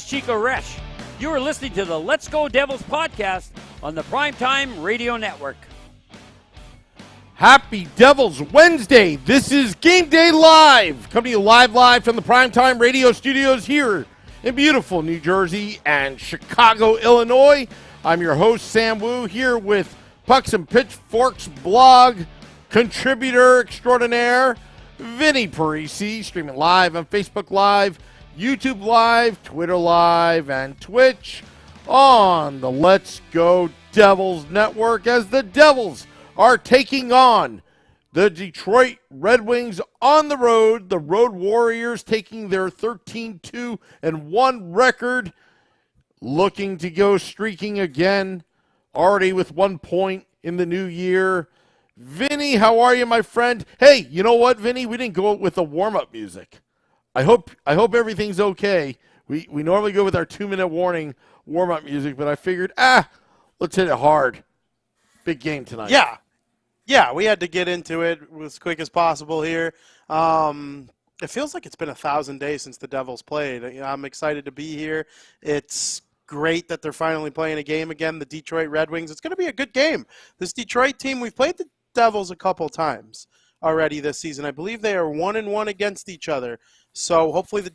Chico Resch. You are listening to the Let's Go Devils podcast on the Primetime Radio Network. Happy Devils Wednesday. This is Game Day Live, coming to you live from the Primetime Radio Studios here in beautiful New Jersey and Chicago, Illinois. I'm your host, Sam Wu, here with Pucks and Pitchforks blog contributor extraordinaire, Vinnie Parise, streaming live on Facebook Live, YouTube Live, Twitter Live, and Twitch on the Let's Go Devils Network as the Devils are taking on the Detroit Red Wings on the road. The Road Warriors taking their 13-2-1 record, looking to go streaking again, already with 1 point in the new year. Vinnie, how are you, my friend? Hey, you know what, Vinnie? We didn't go with the warm-up music. I hope everything's okay. We normally go with our 2-minute warning warm-up music, but I figured, let's hit it hard. Big game tonight. Yeah, we had to get into it as quick as possible here. It feels like it's been 1,000 days since the Devils played. I'm excited to be here. It's great that they're finally playing a game again, the Detroit Red Wings. It's going to be a good game. This Detroit team, we've played the Devils a couple times already this season. I believe they are 1-1 against each other. So hopefully the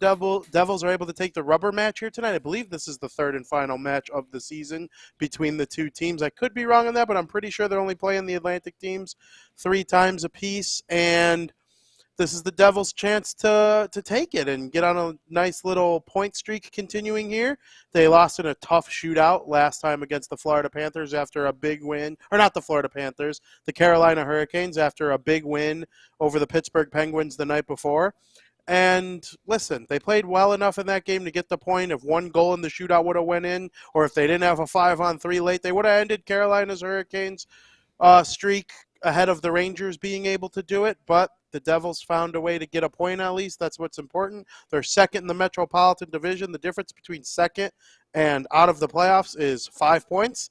Devils are able to take the rubber match here tonight. I believe this is the third and final match of the season between the two teams. I could be wrong on that, but I'm pretty sure they're only playing the Atlantic teams 3 times apiece. And this is the Devils' chance to take it and get on a nice little point streak continuing here. They lost in a tough shootout last time against the Florida Panthers after a big win. Or not the Florida Panthers, the Carolina Hurricanes after a big win over the Pittsburgh Penguins the night before. And listen, they played well enough in that game to get the point. If 1 goal in the shootout would have went in, or if they didn't have a 5-on-3 late, they would have ended Carolina's Hurricanes streak ahead of the Rangers being able to do it. But the Devils found a way to get a point at least. That's what's important. They're second in the Metropolitan Division. The difference between second and out of the playoffs is 5 points.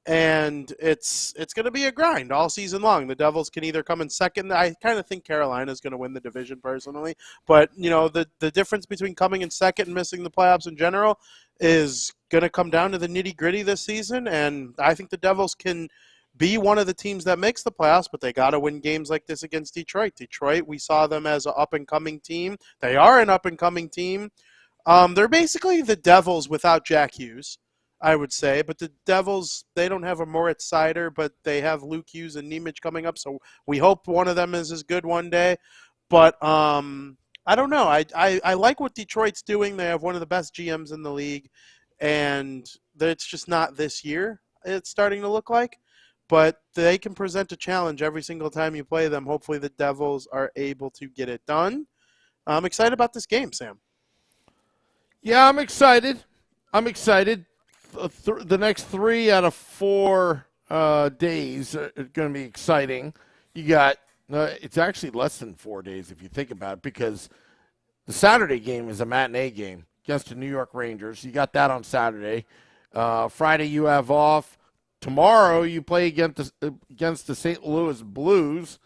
And it's going to be a grind all season long. The Devils can either come in second. I kind of think Carolina is going to win the division personally. But, you know, the difference between coming in second and missing the playoffs in general is going to come down to the nitty-gritty this season. And I think the Devils can be one of the teams that makes the playoffs, but they got to win games like this against Detroit. Detroit, we saw them as an up-and-coming team. They are an up-and-coming team. They're basically the Devils without Jack Hughes, I would say. But the Devils, they don't have a Moritz Seider, but they have Luke Hughes and Nemec coming up, so we hope one of them is as good one day. But I don't know. I like what Detroit's doing. They have one of the best GMs in the league, and it's just not this year it's starting to look like. But they can present a challenge every single time you play them. Hopefully the Devils are able to get it done. I'm excited about this game, Sam. Yeah, I'm excited. The next 3 out of 4 days are going to be exciting. You got it's actually less than 4 days if you think about it, because the Saturday game is a matinee game against the New York Rangers. You got that on Saturday. Friday you have off. Tomorrow you play against the St. Louis Blues.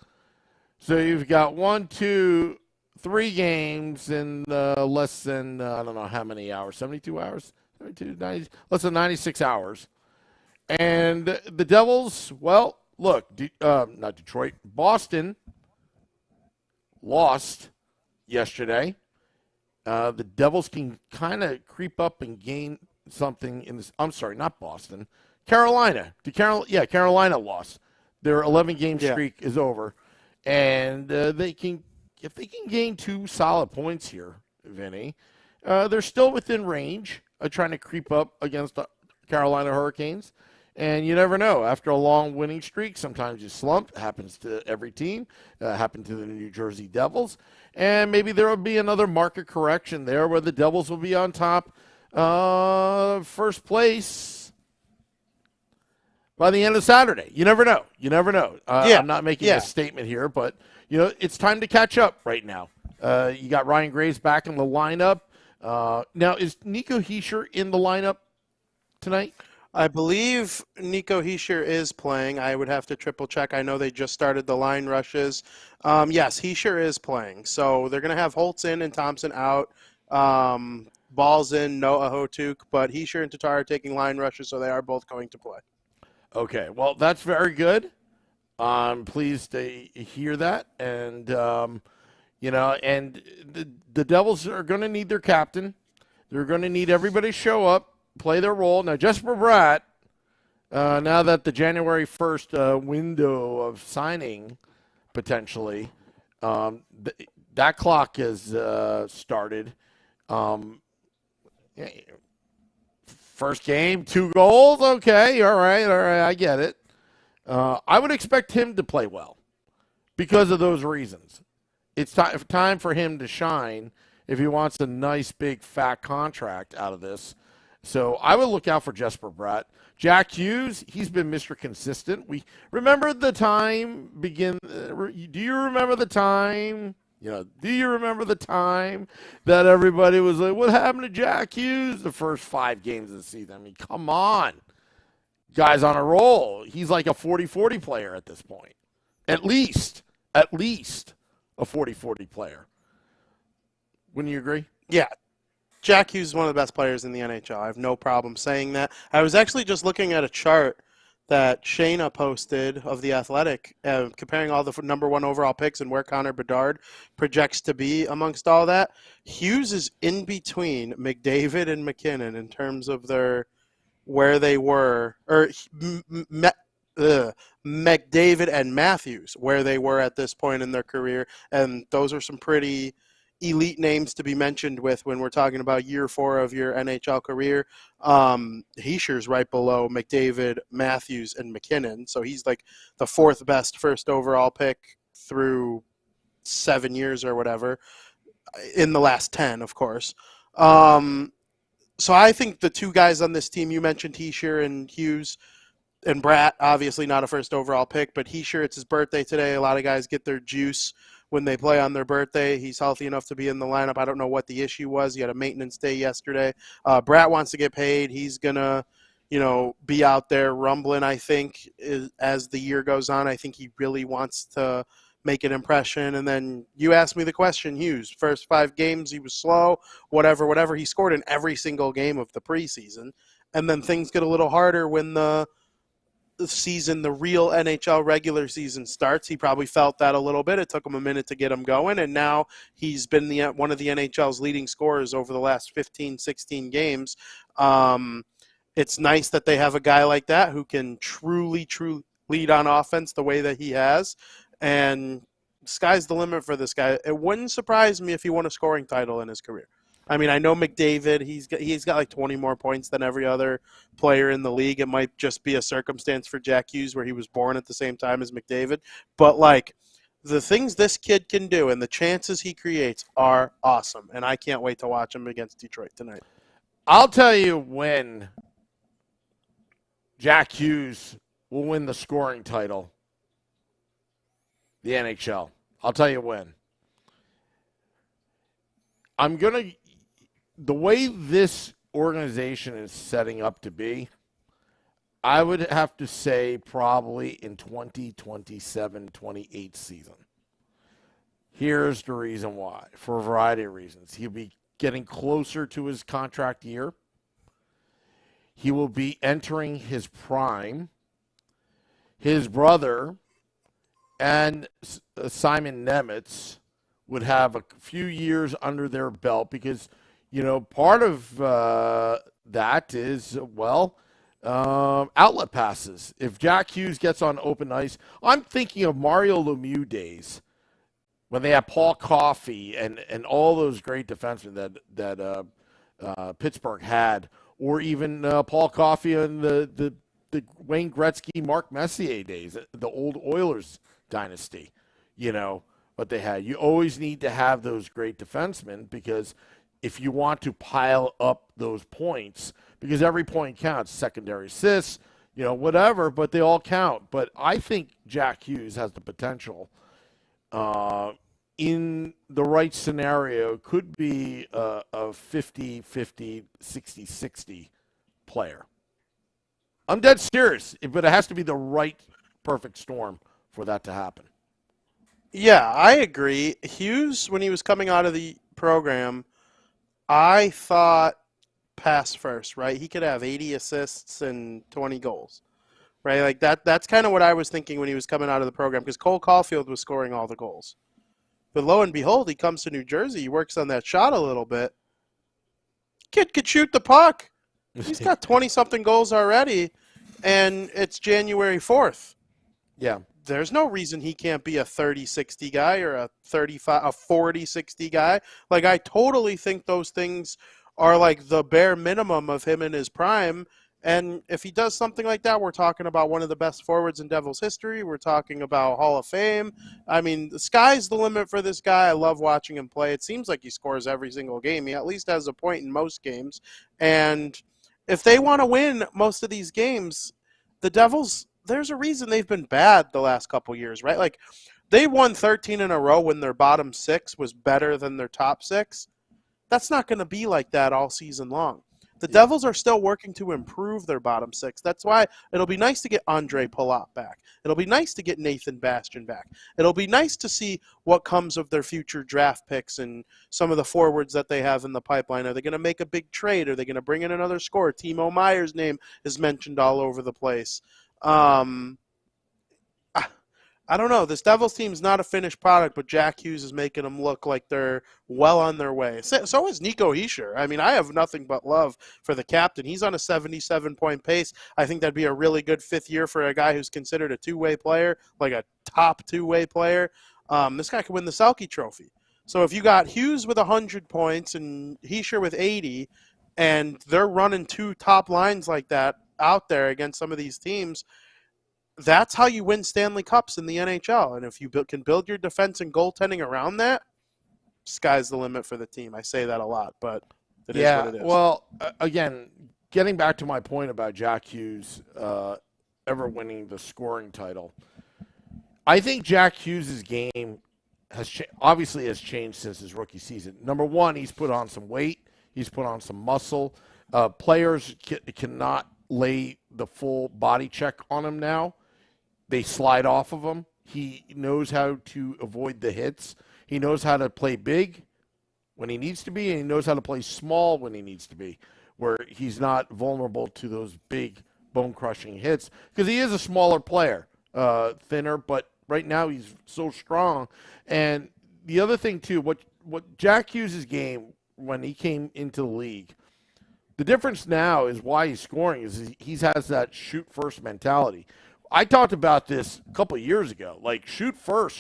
So you've got 1, 2, 3 games in less than, I don't know how many hours, 72 hours? 72, 90, less than 96 hours. And the Devils, well, look, not Detroit, Boston lost yesterday. The Devils can kind of creep up and gain something in this. I'm sorry, not Boston. Carolina. Carolina lost. Their 11-game streak is over. And if they can gain 2 solid points here, Vinny, they're still within range of trying to creep up against the Carolina Hurricanes. And you never know. After a long winning streak, sometimes you slump. It happens to every team. Happened to the New Jersey Devils. And maybe there will be another market correction there where the Devils will be on top, first place, by the end of Saturday. You never know. I'm not making a statement here, but it's time to catch up right now. You got Ryan Graves back in the lineup. Now, is Nico Hischier in the lineup tonight? I believe Nico Hischier is playing. I would have to triple check. I know they just started the line rushes. Yes, Hischier is playing. So they're going to have Holtz in and Thompson out. balls in, no Ahotuk, but Hischier and Tatar are taking line rushes, so they are both going to play. Okay, well, that's very good. I'm pleased to hear that. And, and the Devils are going to need their captain. They're going to need everybody to show up, play their role. Now, Jesper Bratt, now that the January 1st window of signing potentially, that clock has started. First game, 2 goals. Okay, all right, I get it. I would expect him to play well because of those reasons. It's time for him to shine if he wants a nice, big, fat contract out of this. So I would look out for Jesper Bratt. Jack Hughes, he's been Mr. Consistent. We remember the time do you remember the time? Do you remember the time that everybody was like, what happened to Jack Hughes the first 5 games of the season? I mean, come on. Guy's on a roll. He's like a 40-40 player at this point. At least a 40-40 player. Wouldn't you agree? Yeah. Jack Hughes is one of the best players in the NHL. I have no problem saying that. I was actually just looking at a chart that Shayna posted of The Athletic, comparing all the number 1 overall picks and where Connor Bedard projects to be amongst all that. Hughes is in between McDavid and McKinnon in terms of where they were, or McDavid and Matthews, where they were at this point in their career. And those are some pretty elite names to be mentioned with when we're talking about year 4 of your NHL career. Hischier's right below McDavid, Matthews, and McKinnon. So he's like the 4th best first overall pick through 7 years or whatever, in the last 10, of course. So I think the 2 guys on this team, you mentioned Hischier and Hughes, and Bratt, obviously not a first overall pick, but Hischier, it's his birthday today. A lot of guys get their juice when they play on their birthday. He's healthy enough to be in the lineup. I don't know what the issue was. He had a maintenance day yesterday. Bratt wants to get paid. He's going to, be out there rumbling, I think, as the year goes on. I think he really wants to make an impression. And then you asked me the question, Hughes, first 5 games, he was slow, whatever. He scored in every single game of the preseason. And then things get a little harder when the real NHL regular season starts. He probably felt that a little bit. It took him a minute to get him going, and now he's been one of the NHL's leading scorers over the last 15, 16 games. It's nice that they have a guy like that who can truly lead on offense the way that he has, and sky's the limit for this guy. It wouldn't surprise me if he won a scoring title in his career. I mean, I know McDavid, he's got like 20 more points than every other player in the league. It might just be a circumstance for Jack Hughes where he was born at the same time as McDavid. But, like, the things this kid can do and the chances he creates are awesome. And I can't wait to watch him against Detroit tonight. I'll tell you when Jack Hughes will win the scoring title, the NHL. I'll tell you when. The way this organization is setting up to be, I would have to say probably in 2027-28 season. Here's the reason why, for a variety of reasons. He'll be getting closer to his contract year. He will be entering his prime. His brother and Simon Nemitz would have a few years under their belt because – part of that is, outlet passes. If Jack Hughes gets on open ice, I'm thinking of Mario Lemieux days when they had Paul Coffey and all those great defensemen that Pittsburgh had, or even Paul Coffey and the Wayne Gretzky, Mark Messier days, the old Oilers dynasty, what they had. You always need to have those great defensemen because – if you want to pile up those points, because every point counts, secondary assists, whatever, but they all count. But I think Jack Hughes has the potential in the right scenario, could be a 50-50, 60-60 player. I'm dead serious, but it has to be the right perfect storm for that to happen. Yeah, I agree. Hughes, when he was coming out of the program, I thought pass first, right? He could have 80 assists and 20 goals, right? Like that's kind of what I was thinking when he was coming out of the program because Cole Caulfield was scoring all the goals. But lo and behold, he comes to New Jersey. He works on that shot a little bit. Kid could shoot the puck. He's got 20-something goals already, and it's January 4th. Yeah. There's no reason he can't be a 30-60 guy or a 40-60 guy. Like, I totally think those things are like the bare minimum of him in his prime. And if he does something like that, we're talking about one of the best forwards in Devils history. We're talking about Hall of Fame. I mean, the sky's the limit for this guy. I love watching him play. It seems like he scores every single game. He at least has a point in most games. And if they want to win most of these games, the Devils, there's a reason they've been bad the last couple years, right? Like, they won 13 in a row when their bottom six was better than their top six. That's not going to be like that all season long. The Devils are still working to improve their bottom six. That's why it'll be nice to get Andre Palat back. It'll be nice to get Nathan Bastian back. It'll be nice to see what comes of their future draft picks and some of the forwards that they have in the pipeline. Are they going to make a big trade? Are they going to bring in another scorer? Timo Meyer's name is mentioned all over the place. I don't know. This Devils team's not a finished product, but Jack Hughes is making them look like they're well on their way. So is Nico Hischier. I mean, I have nothing but love for the captain. He's on a 77-point pace. I think that'd be a really good fifth year for a guy who's considered a two-way player, like a top two-way player. This guy could win the Selke Trophy. So if you got Hughes with 100 points and Hischier with 80, and they're running two top lines like that out there against some of these teams, that's how you win Stanley Cups in the NHL. And if you can build your defense and goaltending around that, sky's the limit for the team. I say that a lot, but it is what it is. Well, again, getting back to my point about Jack Hughes ever winning the scoring title, I think Jack Hughes' game obviously has changed since his rookie season. Number one, he's put on some weight. He's put on some muscle. Players cannot lay the full body check on him now. They slide off of him. He knows how to avoid the hits. He knows how to play big when he needs to be, and he knows how to play small when he needs to be, where he's not vulnerable to those big bone-crushing hits, because he is a smaller player, thinner, but right now he's so strong. And the other thing, too, what Jack Hughes' game, when he came into the league, the difference now is why he's scoring is he has that shoot-first mentality. I talked about this a couple of years ago, like shoot first,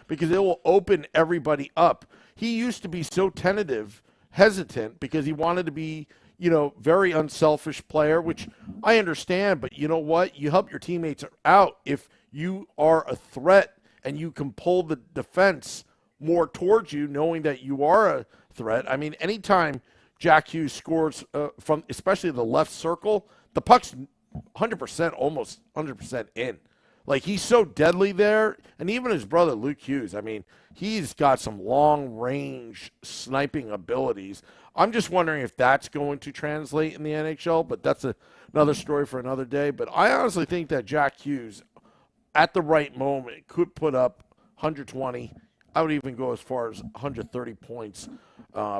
because it will open everybody up. He used to be so tentative, hesitant, because he wanted to be, very unselfish player, which I understand, but you know what? You help your teammates out if you are a threat and you can pull the defense more towards you, knowing that you are a threat. I mean, anytime Jack Hughes scores from especially the left circle, the puck's 100%, almost 100% in. Like, he's so deadly there. And even his brother, Luke Hughes, I mean, he's got some long-range sniping abilities. I'm just wondering if that's going to translate in the NHL, but that's another story for another day. But I honestly think that Jack Hughes, at the right moment, could put up 120. I would even go as far as 130 points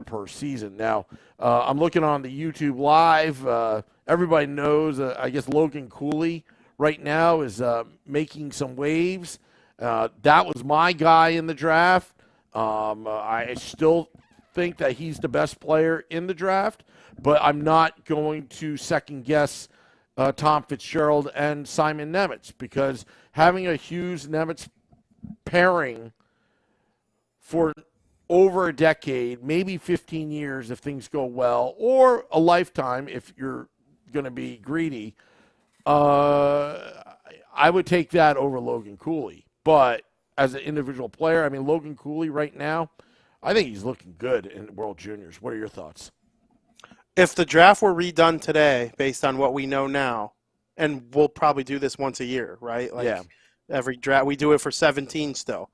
per season. Now, I'm looking on the YouTube Live. Everybody knows, I guess, Logan Cooley right now is making some waves. That was my guy in the draft. I still think that he's the best player in the draft, but I'm not going to second-guess Tom Fitzgerald and Simon Nemec, because having a Hughes-Nemec pairing for over a decade, maybe 15 years if things go well, or a lifetime if you're going to be greedy, I would take that over Logan Cooley. But as an individual player, I mean, Logan Cooley right now, I think he's looking good in World Juniors. What are your thoughts? If the draft were redone today, based on what we know now, and we'll probably do this once a year, right? Like, yeah. Every draft, we do it for 17 still.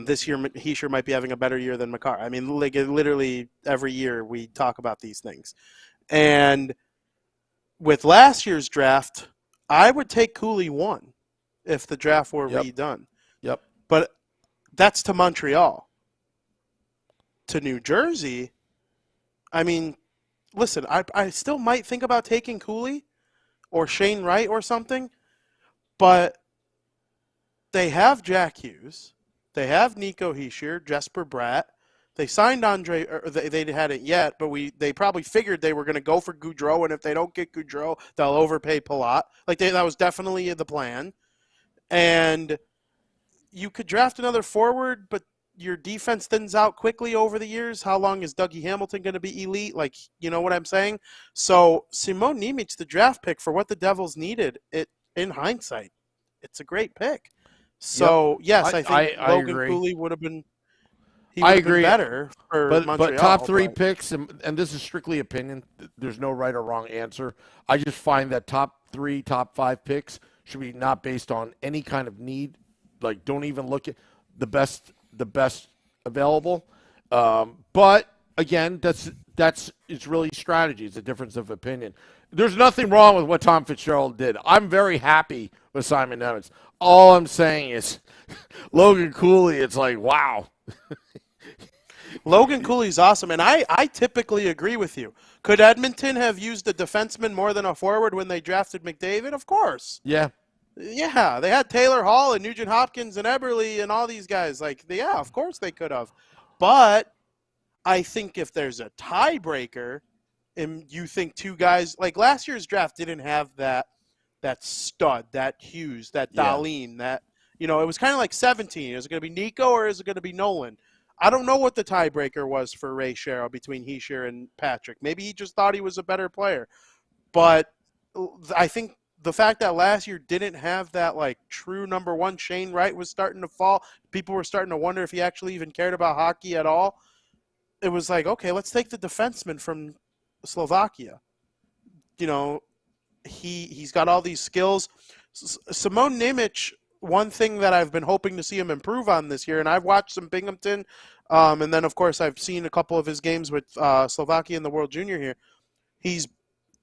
This year, Hischier might be having a better year than Makar. I mean, like, literally every year we talk about these things. And with last year's draft, I would take Cooley 1 if the draft were redone. Yep. But that's to Montreal. To New Jersey, I mean, listen, I still might think about taking Cooley or Shane Wright or something, but they have Jack Hughes. They have Nico Hischier, Jesper Bratt. They signed Andre, or they hadn't yet, but they probably figured they were going to go for Goudreau, and if they don't get Goudreau, they'll overpay Palat. That was definitely the plan. And you could draft another forward, but your defense thins out quickly over the years. How long is Dougie Hamilton going to be elite? You know what I'm saying? So Simon Nemec, the draft pick for what the Devils needed, in hindsight, it's a great pick. So, yes, I think Logan Cooley would have been better for Montreal. But top three picks, and this is strictly opinion, there's no right or wrong answer. I just find that top 3, top 5 picks should be not based on any kind of need. Don't even look at the best available. But again, it's really strategy. It's a difference of opinion. There's nothing wrong with what Tom Fitzgerald did. I'm very happy with Simon Nemec. All I'm saying is Logan Cooley, it's wow. Logan Cooley's awesome, and I typically agree with you. Could Edmonton have used a defenseman more than a forward when they drafted McDavid? Of course. Yeah. Yeah, they had Taylor Hall and Nugent Hopkins and Eberle and all these guys. Of course they could have. But I think if there's a tiebreaker and you think two guys, last year's draft didn't have that stud, that Hughes, that Dahlin, that, it was kind of like 17. Is it going to be Nico or is it going to be Nolan? I don't know what the tiebreaker was for Ray Shero between Hischier and Patrick. Maybe he just thought he was a better player. But I think the fact that last year didn't have that true number one, Shane Wright was starting to fall. People were starting to wonder if he actually even cared about hockey at all. It was okay, let's take the defenseman from Slovakia. He's got all these skills. Simon Nemec, one thing that I've been hoping to see him improve on this year, and I've watched some Binghamton, and then of course I've seen a couple of his games with Slovakia in the World Junior here.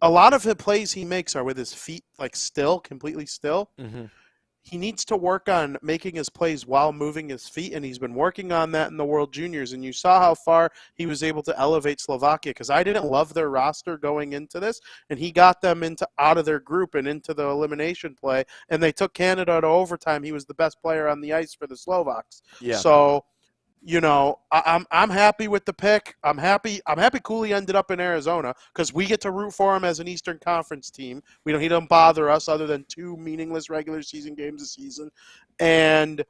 A lot of the plays he makes are with his feet still, completely still. Mm-hmm. He needs to work on making his plays while moving his feet, and he's been working on that in the World Juniors. And you saw how far he was able to elevate Slovakia, because I didn't love their roster going into this, and he got them out of their group and into the elimination play, and they took Canada to overtime. He was the best player on the ice for the Slovaks. Yeah. So, I'm happy with the pick. I'm happy Cooley ended up in Arizona because we get to root for him as an Eastern Conference team. He doesn't bother us other than 2 meaningless regular season games a season. And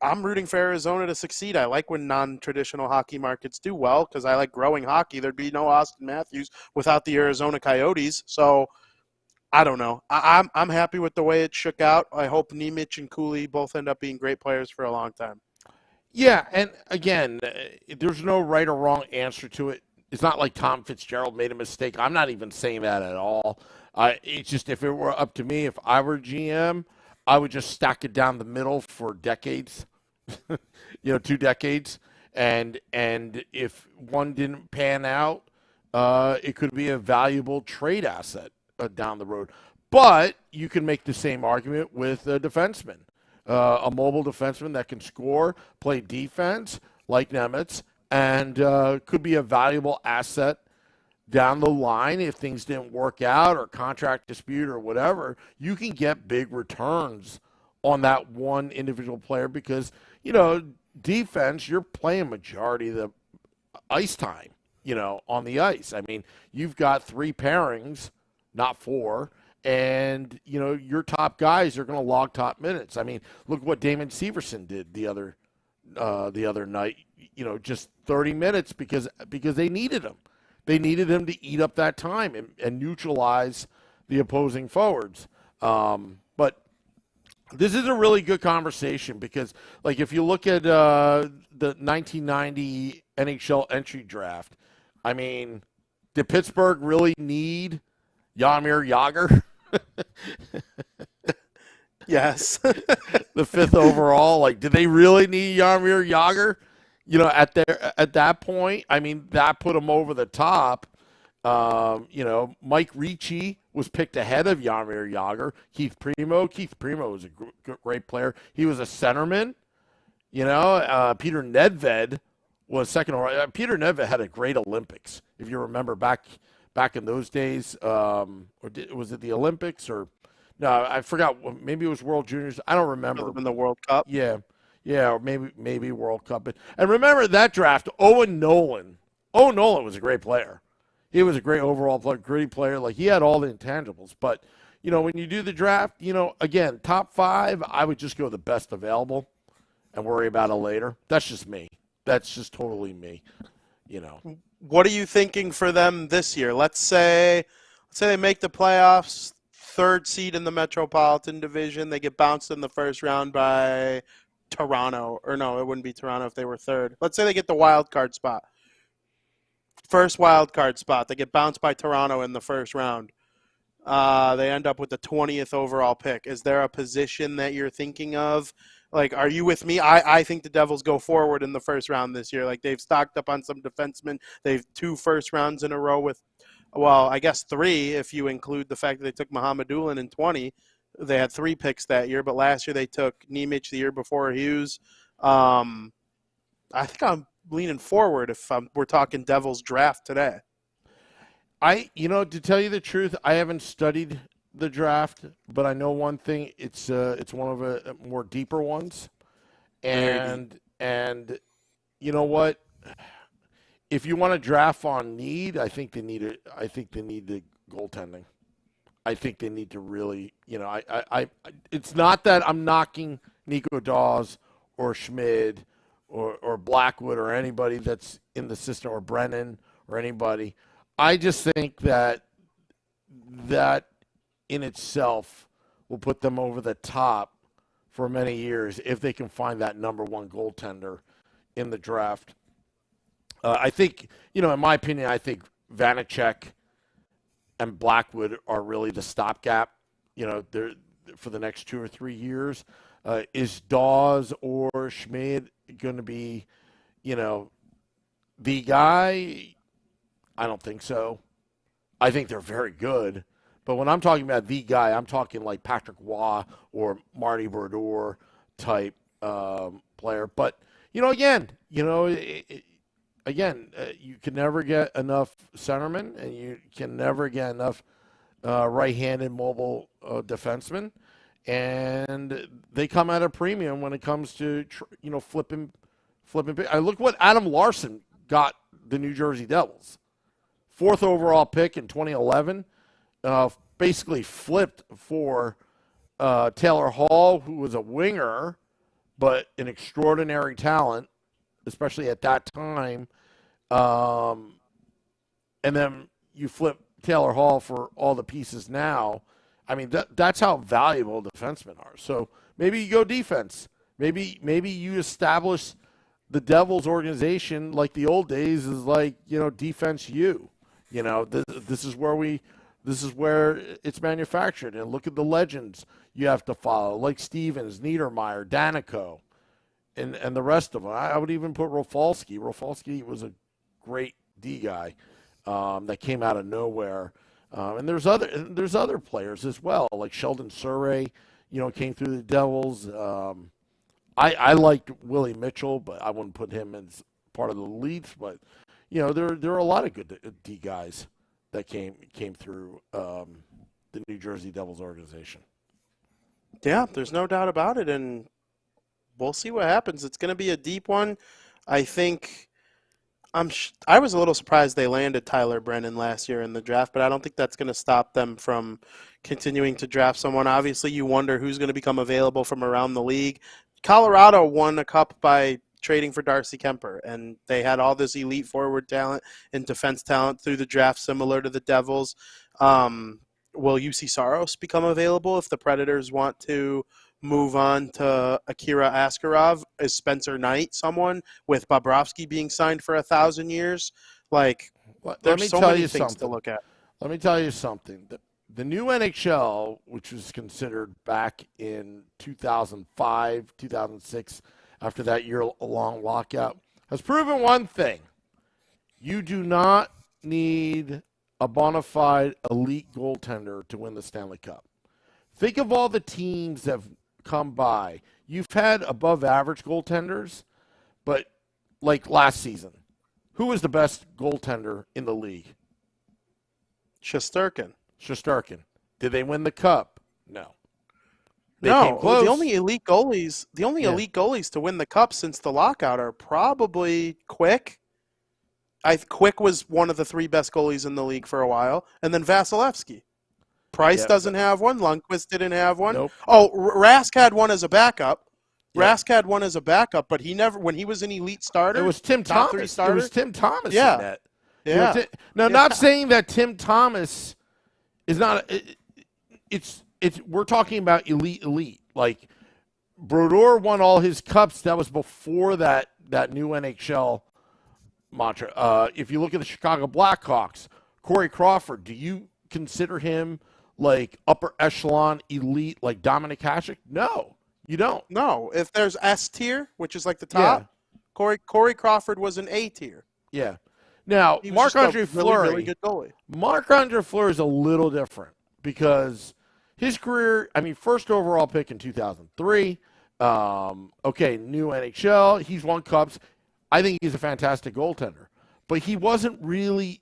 I'm rooting for Arizona to succeed. I like when non-traditional hockey markets do well because I like growing hockey. There'd be no Austin Matthews without the Arizona Coyotes. So I don't know. I'm happy with the way it shook out. I hope Nemec and Cooley both end up being great players for a long time. Yeah, and again, there's no right or wrong answer to it. It's not like Tom Fitzgerald made a mistake. I'm not even saying that at all. It's just if it were up to me, if I were GM, I would just stack it down the middle for decades, 2 decades. And if one didn't pan out, it could be a valuable trade asset down the road. But you can make the same argument with a defenseman. A mobile defenseman that can score, play defense like Nemec, and could be a valuable asset down the line if things didn't work out or contract dispute or whatever. You can get big returns on that one individual player because, defense, you're playing majority of the ice time, on the ice. I mean, you've got 3 pairings, not 4. And, your top guys are going to log top minutes. I mean, look what Damon Severson did the other night, just 30 minutes because they needed him. They needed him to eat up that time and neutralize the opposing forwards. But this is a really good conversation because, if you look at the 1990 NHL entry draft, I mean, did Pittsburgh really need Jaromir Jagr? Yes. The 5th overall. Did they really need Jaromir Jagr? At that point, I mean, that put them over the top. Mike Ricci was picked ahead of Jaromir Jagr. Keith Primo was a great player. He was a centerman. Peter Nedved was second overall. Peter Nedved had a great Olympics, if you remember back in those days. Was it the Olympics or no? I forgot. Maybe it was World Juniors. I don't remember. In the World Cup. Yeah, or maybe World Cup. And remember that draft, Owen Nolan. Owen Nolan was a great player. He was a great overall player, great player. Like, he had all the intangibles. But, when you do the draft, again, top 5, I would just go the best available and worry about it later. That's just me. That's just totally me, What are you thinking for them this year? Let's say they make the playoffs, 3rd seed in the Metropolitan Division. They get bounced in the first round by Toronto. Or no, it wouldn't be Toronto if they were 3rd. Let's say they get the wild card spot. First wild card spot. They get bounced by Toronto in the first round. They end up with the 20th overall pick. Is there a position that you're thinking of? Like, are you with me? I think the Devils go forward in the first round this year. Like, they've stocked up on some defensemen. They've 2 first rounds in a row with, well, I guess 3 if you include the fact that they took Mohamedoulan in 20. They had 3 picks that year, but last year they took Nemec the year before Hughes. I think I'm leaning forward if we're talking Devils draft today. To tell you the truth, I haven't studied the draft, but I know one thing: it's one of the more deeper ones, and you know what? If you want to draft on need, I think they need it. I think they need the goaltending. I think they need to really, it's not that I'm knocking Nico Dawes or Schmid or Blackwood or anybody that's in the system, or Brennan or anybody. I just think that in itself will put them over the top for many years if they can find that number 1 goaltender in the draft. I think, in my opinion, I think Vanacek and Blackwood are really the stopgap, they're for the next 2 or 3 years. Is Dawes or Schmid going to be, the guy? I don't think so. I think they're very good. But when I'm talking about the guy, I'm talking like Patrick Waugh or Marty Brodeur type player. But, again, you can never get enough centermen, and you can never get enough right-handed mobile defensemen. And they come at a premium when it comes to, flipping. I look what Adam Larson got the New Jersey Devils. 4th overall pick in 2011. Basically flipped for Taylor Hall, who was a winger, but an extraordinary talent, especially at that time. And then you flip Taylor Hall for all the pieces now. I mean, that's how valuable defensemen are. So maybe you go defense. Maybe you establish the Devils organization like the old days is like, defense you. This is where it's manufactured. And look at the legends you have to follow, like Stevens, Niedermeyer, Danico, and the rest of them. I would even put Rafalski. Rafalski was a great D guy that came out of nowhere. And there's other players as well, like Sheldon Surrey, came through the Devils. I liked Willie Mitchell, but I wouldn't put him as part of the Leafs. But there are a lot of good D guys that came through the New Jersey Devils organization. Yeah, there's no doubt about it, and we'll see what happens. It's going to be a deep one. I think I was a little surprised they landed Tyler Brennan last year in the draft, but I don't think that's going to stop them from continuing to draft someone. Obviously, you wonder who's going to become available from around the league. Colorado won a cup by trading for Darcy Kemper, and they had all this elite forward talent and defense talent through the draft, similar to the Devils. Will UC Saros become available if the Predators want to move on to Akira Askarov? Is Spencer Knight someone, with Bobrovsky being signed for 1,000 years? Like, there's so many things to look at. Let me tell you something. The new NHL, which was considered back in 2005, 2006, after that year-long lockout, has proven one thing. You do not need a bona fide elite goaltender to win the Stanley Cup. Think of all the teams that have come by. You've had above-average goaltenders, but like last season, who was the best goaltender in the league? Shesterkin. Did they win the cup? No. They No, came close. the only elite goalies to win the cup since the lockout are probably Quick. Quick was one of the 3 best goalies in the league for a while, and then Vasilevsky. Price doesn't have one. Lundqvist didn't have one. Nope. Oh, Rask had one as a backup. Yeah. Rask had one as a backup, but he never, when he was an elite starter. It was Tim top Thomas. 3 starter. It was Tim Thomas Yeah. in that. Yeah. Not saying that Tim Thomas is not. It's we're talking about elite. Like Brodeur won all his cups. That was before that new NHL mantra. If you look at the Chicago Blackhawks, Corey Crawford, do you consider him like upper echelon elite like Dominic Hasek? No, you don't. No, if there's S tier, which is like the top, Corey Crawford was an A tier. Yeah. Now, He was Marc-Andre just a Fleury, really good goalie. Marc-Andre Fleury is a little different because his career, first overall pick in 2003. New NHL. He's won cups. I think he's a fantastic goaltender. But he wasn't really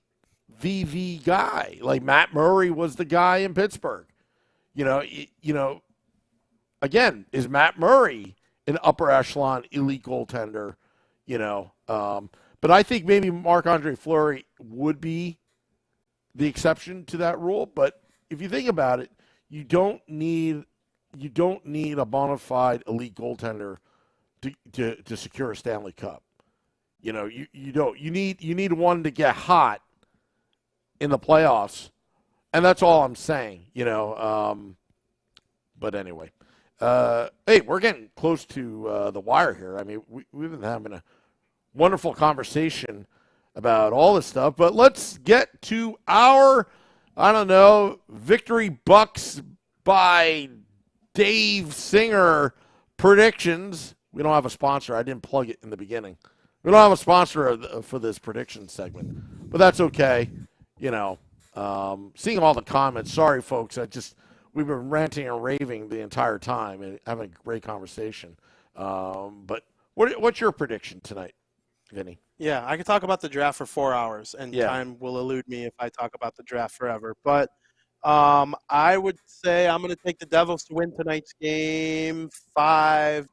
the guy. Like Matt Murray was the guy in Pittsburgh. Again, is Matt Murray an upper echelon elite goaltender? But I think maybe Marc-Andre Fleury would be the exception to that rule. But if you think about it, you don't need a bona fide elite goaltender to secure a Stanley Cup. You don't. You need one to get hot in the playoffs, and that's all I'm saying. But anyway, hey, we're getting close to the wire here. We've been having a wonderful conversation about all this stuff, but let's get to our, Victory Bucks by Dave Singer predictions. We don't have a sponsor. I didn't plug it in the beginning. We don't have a sponsor for this prediction segment, but that's okay. Seeing all the comments. Sorry, folks. We've been ranting and raving the entire time and having a great conversation. But what's your prediction tonight, Vinny? Yeah, I could talk about the draft for 4 hours, and time will elude me if I talk about the draft forever. But I would say I'm going to take the Devils to win tonight's game 5-4.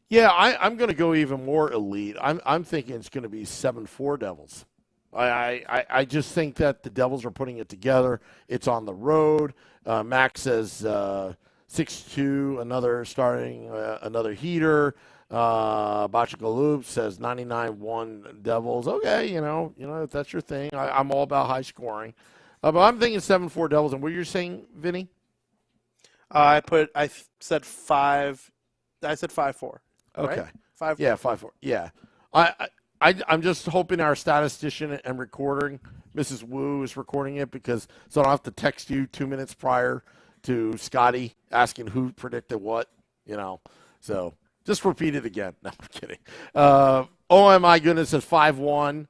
Yeah, I'm going to go even more elite. I'm thinking it's going to be 7-4 Devils. I just think that the Devils are putting it together. It's on the road. Max says 6-2, another heater. Bachagaloop says 99-1 Devils. Okay, if that's your thing. I'm all about high scoring. But I'm thinking 7-4 Devils. And what you're saying, Vinny? I said 5. I said 5-4. Okay. Right? 5-4. Yeah, 5-4. Yeah. I'm just hoping our statistician and recording, Mrs. Wu, is recording it so I don't have to text you 2 minutes prior to Scotty asking who predicted what, So just repeat it again. No, I'm kidding. Oh, my goodness, says 5-1.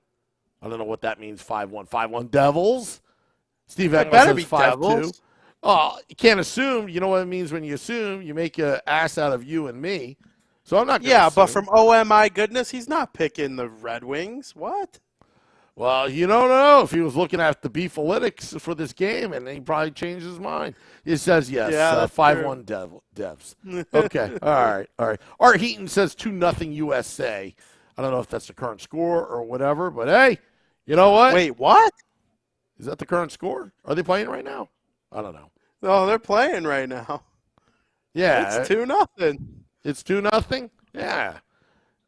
I don't know what that means, 5-1. 5-1 Devils. Steve Eckler says 5-2. Oh, you can't assume. You know what it means when you assume? You make an ass out of you and me. So I'm not going to assume. But from oh my goodness, he's not picking the Red Wings. What? Well, you don't know if he was looking at the Beefalytics for this game, and he probably changed his mind. It says yes, 5-1 Devs. Okay, all right. Art Heaton says 2-0 USA. I don't know if that's the current score or whatever, but hey, you know what? Wait, what? Is that the current score? Are they playing right now? I don't know. No, they're playing right now. Yeah. It's 2-0. It's 2-0? Yeah.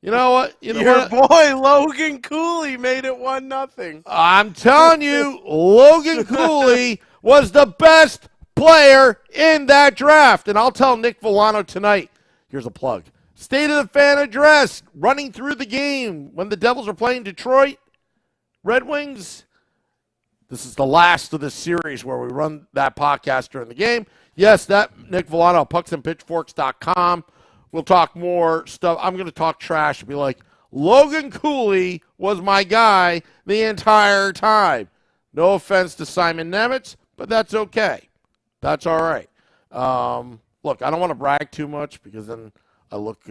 You know what? Your boy Logan Cooley made it 1-0. I'm telling you, Logan Cooley was the best player in that draft. And I'll tell Nick Villano tonight, here's a plug. State of the Fan address, running through the game when the Devils are playing Detroit Red Wings. This is the last of this series where we run that podcast during the game. Yes, that Nick Villano, pucksandpitchforks.com. We'll talk more stuff. I'm going to talk trash and be like, Logan Cooley was my guy the entire time. No offense to Simon Nemitz, but that's okay. That's all right. Look, I don't want to brag too much because then I look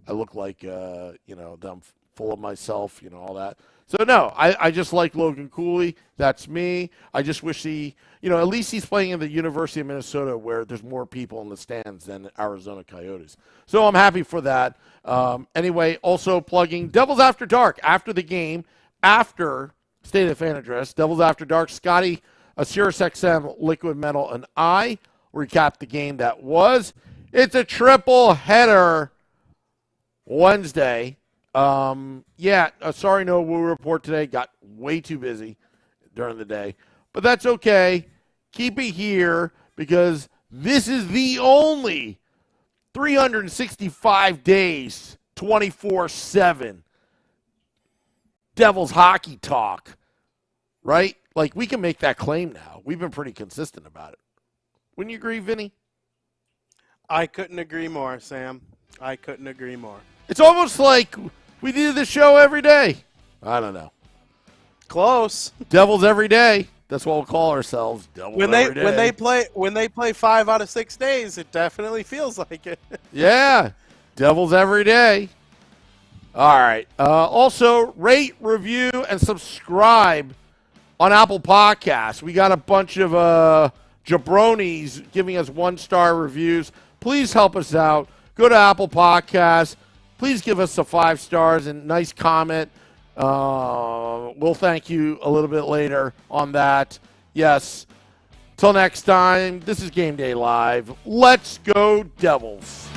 I look like, that I'm full of myself, all that. So, no, I just like Logan Cooley. That's me. I just wish at least he's playing in the University of Minnesota where there's more people in the stands than Arizona Coyotes. So I'm happy for that. Anyway, also plugging Devils After Dark after the game, after State of the Fan Address, Devils After Dark, Scotty, Sirius XM, Liquid Metal, and I recap the game that was. It's a triple header Wednesday. Sorry, no Woo report today. Got way too busy during the day. But that's okay. Keep it here because this is the only 365 days, 24/7 Devils hockey talk, right? Like, we can make that claim now. We've been pretty consistent about it. Wouldn't you agree, Vinnie? I couldn't agree more, Sam. I couldn't agree more. It's almost like we do the show every day. I don't know. Close. Devils every day. That's what we'll call ourselves. Devils every day. When they play 5 out of 6 days, it definitely feels like it. Yeah. Devils every day. All right. Also, rate, review, and subscribe on Apple Podcasts. We got a bunch of jabronis giving us 1-star reviews. Please help us out. Go to Apple Podcasts. Please give us a 5 stars and nice comment. We'll thank you a little bit later on that. Yes. Till next time, this is Game Day Live. Let's go Devils.